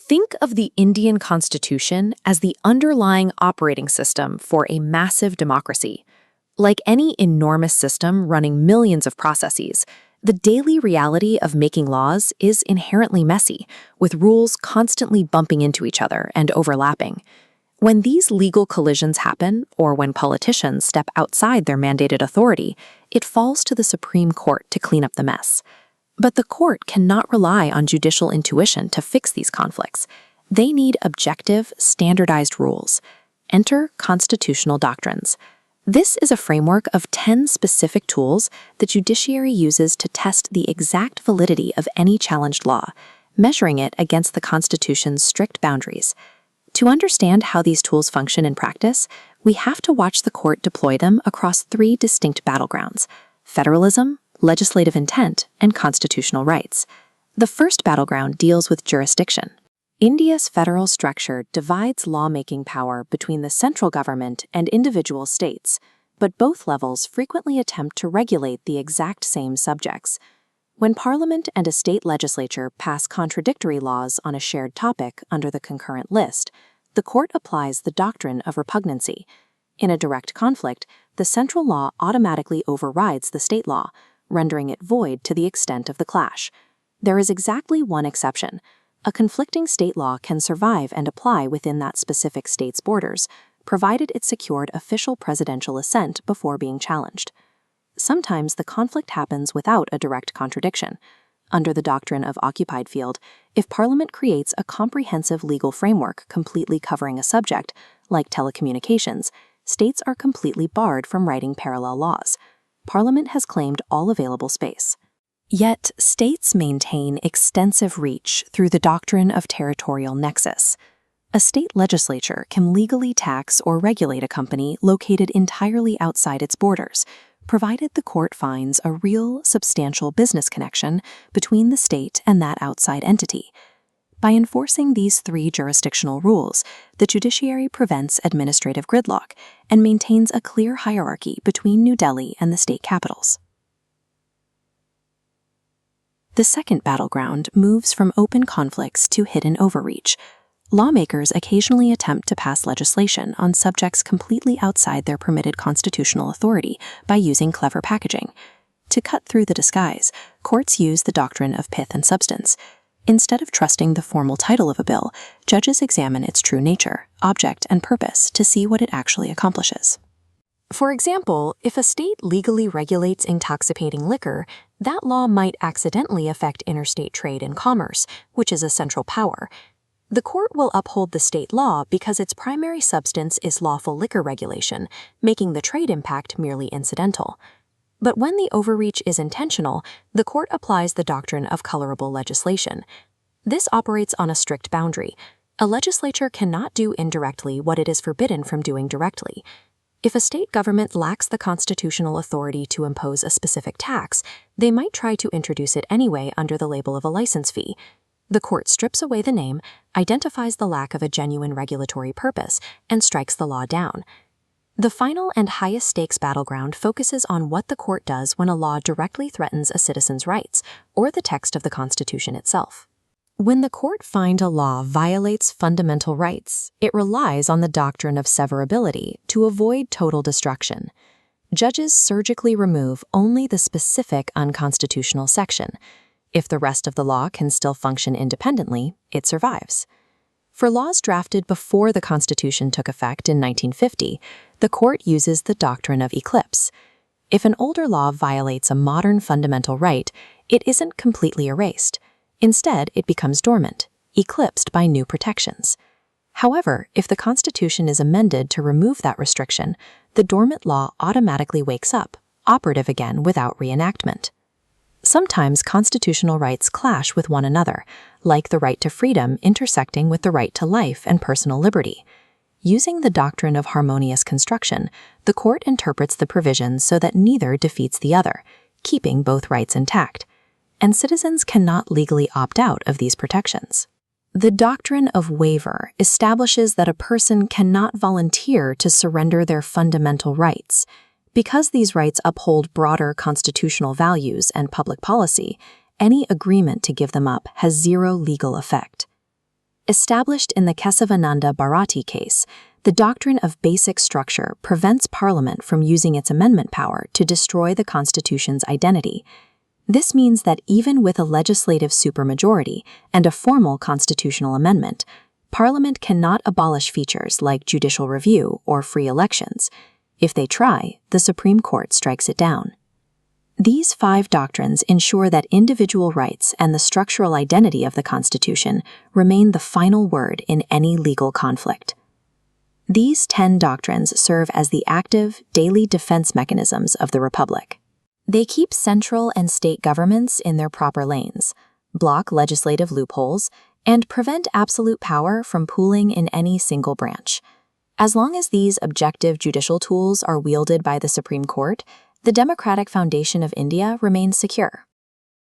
Think of the Indian Constitution as the underlying operating system for a massive democracy. Like any enormous system running millions of processes, the daily reality of making laws is inherently messy, with rules constantly bumping into each other and overlapping. When these legal collisions happen, or when politicians step outside their mandated authority, it falls to the Supreme Court to clean up the mess. But the court cannot rely on judicial intuition to fix these conflicts. They need objective, standardized rules. Enter constitutional doctrines. This is a framework of 10 specific tools the judiciary uses to test the exact validity of any challenged law, measuring it against the Constitution's strict boundaries. To understand how these tools function in practice, we have to watch the court deploy them across 3 distinct battlegrounds: federalism, legislative intent, and constitutional rights. The first battleground deals with jurisdiction. India's federal structure divides lawmaking power between the central government and individual states, but both levels frequently attempt to regulate the exact same subjects. When Parliament and a state legislature pass contradictory laws on a shared topic under the concurrent list, the court applies the Doctrine of Repugnancy. In a direct conflict, the central law automatically overrides the state law, rendering it void to the extent of the clash. There is exactly one exception. A conflicting state law can survive and apply within that specific state's borders, provided it secured official presidential assent before being challenged. Sometimes the conflict happens without a direct contradiction. Under the doctrine of occupied field, if Parliament creates a comprehensive legal framework completely covering a subject, like telecommunications, states are completely barred from writing parallel laws. Parliament has claimed all available space. Yet, states maintain extensive reach through the doctrine of territorial nexus. A state legislature can legally tax or regulate a company located entirely outside its borders, provided the court finds a real, substantial business connection between the state and that outside entity. By enforcing these 3 jurisdictional rules, the judiciary prevents administrative gridlock and maintains a clear hierarchy between New Delhi and the state capitals. The second battleground moves from open conflicts to hidden overreach. Lawmakers occasionally attempt to pass legislation on subjects completely outside their permitted constitutional authority by using clever packaging. To cut through the disguise, courts use the doctrine of pith and substance. Instead of trusting the formal title of a bill, judges examine its true nature, object, and purpose to see what it actually accomplishes. For example, if a state legally regulates intoxicating liquor, that law might accidentally affect interstate trade and commerce, which is a central power. The court will uphold the state law because its primary substance is lawful liquor regulation, making the trade impact merely incidental. But when the overreach is intentional, the court applies the doctrine of colourable legislation. This operates on a strict boundary. A legislature cannot do indirectly what it is forbidden from doing directly. If a state government lacks the constitutional authority to impose a specific tax, they might try to introduce it anyway under the label of a license fee. The court strips away the name, identifies the lack of a genuine regulatory purpose, and strikes the law down. The final and highest stakes battleground focuses on what the court does when a law directly threatens a citizen's rights, or the text of the Constitution itself. When the court finds a law violates fundamental rights, it relies on the doctrine of severability to avoid total destruction. Judges surgically remove only the specific unconstitutional section. If the rest of the law can still function independently, it survives. For laws drafted before the Constitution took effect in 1950, the court uses the Doctrine of Eclipse. If an older law violates a modern fundamental right, it isn't completely erased. Instead, it becomes dormant, eclipsed by new protections. However, if the Constitution is amended to remove that restriction, the dormant law automatically wakes up, operative again without reenactment. Sometimes constitutional rights clash with one another, like the right to freedom intersecting with the right to life and personal liberty. Using the doctrine of harmonious construction, the court interprets the provisions so that neither defeats the other, keeping both rights intact. And citizens cannot legally opt out of these protections. The Doctrine of Waiver establishes that a person cannot volunteer to surrender their fundamental rights. Because these rights uphold broader constitutional values and public policy, any agreement to give them up has zero legal effect. Established in the Kesavananda Bharati case, the doctrine of basic structure prevents Parliament from using its amendment power to destroy the Constitution's identity. This means that even with a legislative supermajority and a formal constitutional amendment, Parliament cannot abolish features like judicial review or free elections. If they try, the Supreme Court strikes it down. These 5 doctrines ensure that individual rights and the structural identity of the Constitution remain the final word in any legal conflict. These 10 doctrines serve as the active, daily defense mechanisms of the Republic. They keep central and state governments in their proper lanes, block legislative loopholes, and prevent absolute power from pooling in any single branch. As long as these objective judicial tools are wielded by the Supreme Court, the democratic foundation of India remains secure.